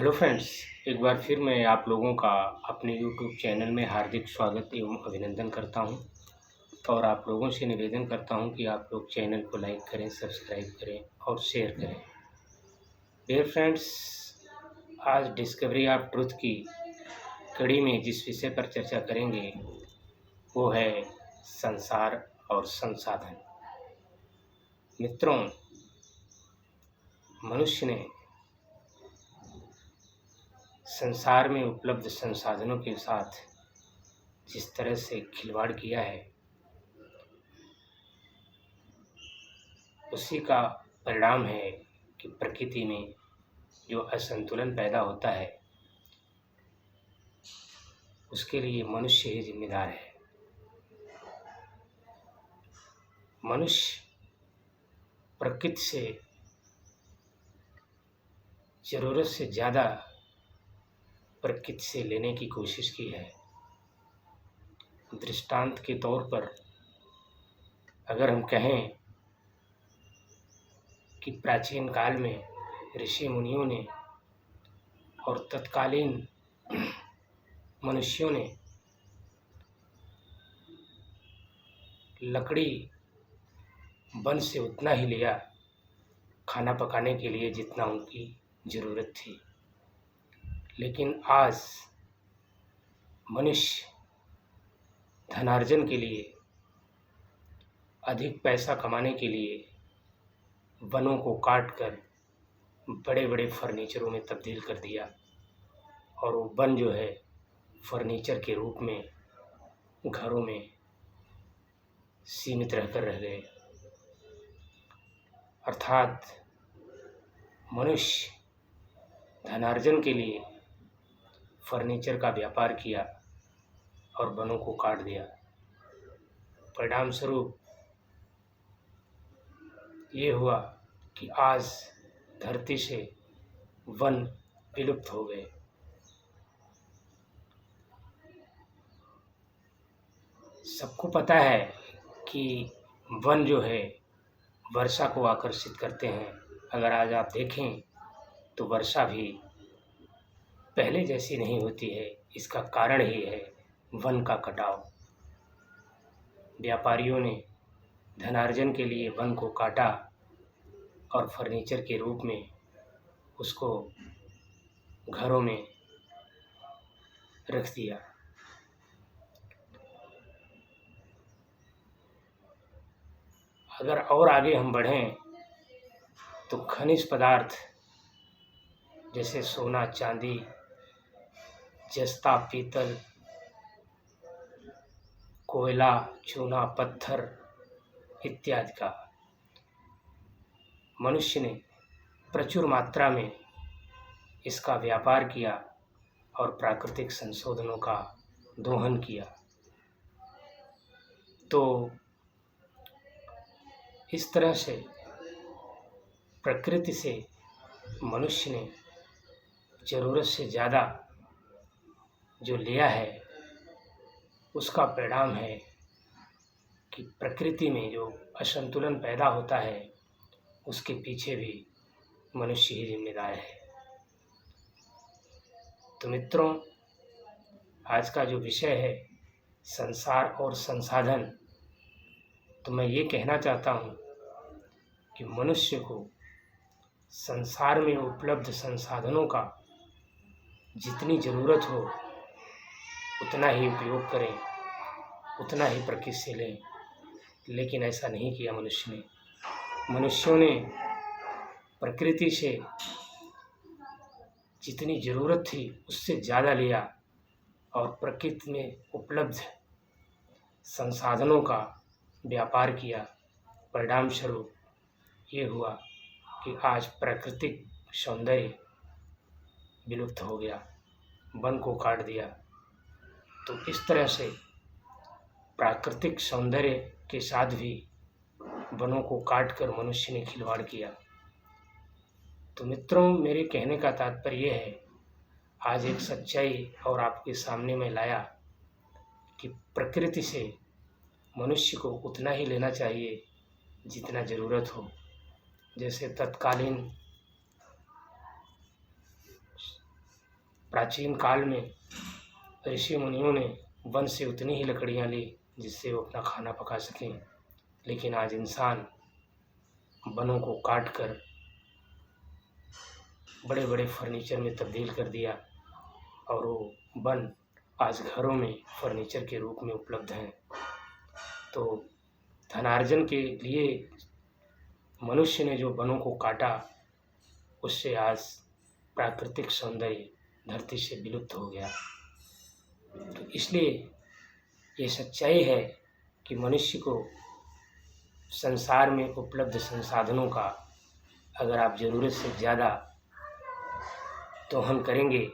Hello friends, एक बार फिर मैं आप लोगों का अपने यूट्यूब चैनल में हार्दिक स्वागत एवं अभिनंदन करता हूं और आप लोगों से निवेदन करता हूं कि आप लोग चैनल को लाइक करें, सब्सक्राइब करें और शेयर करें। डियर फ्रेंड्स, आज डिस्कवरी ऑफ ट्रुथ की कड़ी में जिस विषय पर चर्चा करेंगे वो है संसार और संसाधन। मित्रों, मनुष्य ने संसार में उपलब्ध संसाधनों के साथ जिस तरह से खिलवाड़ किया है, उसी का परिणाम है कि प्रकृति में जो असंतुलन पैदा होता है उसके लिए मनुष्य ही जिम्मेदार है। मनुष्य प्रकृति से ज़रूरत से ज़्यादा प्रकृति से लेने की कोशिश की है। दृष्टांत के तौर पर अगर हम कहें कि प्राचीन काल में ऋषि मुनियों ने और तत्कालीन मनुष्यों ने लकड़ी वन से उतना ही लिया खाना पकाने के लिए जितना उनकी ज़रूरत थी, लेकिन आज मनुष्य धनार्जन के लिए, अधिक पैसा कमाने के लिए वनों को काटकर बड़े बड़े फर्नीचरों में तब्दील कर दिया और वो वन जो है फर्नीचर के रूप में घरों में सीमित रहकर रह गए। अर्थात मनुष्य धनार्जन के लिए फर्नीचर का व्यापार किया और वनों को काट दिया। परिणाम स्वरूप ये हुआ कि आज धरती से वन विलुप्त हो गए। सबको पता है कि वन जो है वर्षा को आकर्षित करते हैं। अगर आज आप देखें तो वर्षा भी पहले जैसी नहीं होती है। इसका कारण ही है वन का कटाव। व्यापारियों ने धनार्जन के लिए वन को काटा और फर्नीचर के रूप में उसको घरों में रख दिया। अगर और आगे हम बढ़ें तो खनिज पदार्थ जैसे सोना, चांदी, जस्ता, पीतल, कोयला, चूना, पत्थर इत्यादि का मनुष्य ने प्रचुर मात्रा में इसका व्यापार किया और प्राकृतिक संसाधनों का दोहन किया। तो इस तरह से प्रकृति से मनुष्य ने ज़रूरत से ज़्यादा जो लिया है उसका परिणाम है कि प्रकृति में जो असंतुलन पैदा होता है उसके पीछे भी मनुष्य ही जिम्मेदार है। तो मित्रों, आज का जो विषय है संसार और संसाधन, तो मैं ये कहना चाहता हूँ कि मनुष्य को संसार में उपलब्ध संसाधनों का जितनी ज़रूरत हो उतना ही उपयोग करें, उतना ही प्रकृति से लें। लेकिन ऐसा नहीं किया मनुष्य ने। मनुष्यों ने प्रकृति से जितनी ज़रूरत थी उससे ज़्यादा लिया और प्रकृति में उपलब्ध संसाधनों का व्यापार किया। परिणाम स्वरूप ये हुआ कि आज प्राकृतिक सौंदर्य विलुप्त हो गया, वन को काट दिया। तो इस तरह से प्राकृतिक सौंदर्य के साथ भी वनों को काटकर मनुष्य ने खिलवाड़ किया। तो मित्रों, मेरे कहने का तात्पर्य है, आज एक सच्चाई और आपके सामने मैं लाया कि प्रकृति से मनुष्य को उतना ही लेना चाहिए जितना ज़रूरत हो। जैसे तत्कालीन प्राचीन काल में ऋषि मुनियों ने वन से उतनी ही लकड़ियाँ ली जिससे वो अपना खाना पका सकें, लेकिन आज इंसान वनों को काट कर बड़े बड़े फर्नीचर में तब्दील कर दिया और वो वन आज घरों में फर्नीचर के रूप में उपलब्ध हैं। तो धनार्जन के लिए मनुष्य ने जो वनों को काटा, उससे आज प्राकृतिक सौंदर्य धरती से विलुप्त हो गया। तो इसलिए ये सच्चाई है कि मनुष्य को संसार में उपलब्ध संसाधनों का अगर आप ज़रूरत से ज़्यादा दोहन करेंगे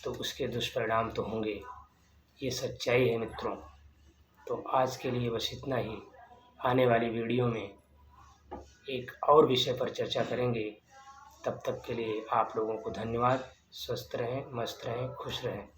तो उसके दुष्परिणाम तो होंगे। ये सच्चाई है मित्रों। तो आज के लिए बस इतना ही। आने वाली वीडियो में एक और विषय पर चर्चा करेंगे। तब तक के लिए आप लोगों को धन्यवाद। स्वस्थ रहें, मस्त रहें, खुश रहें।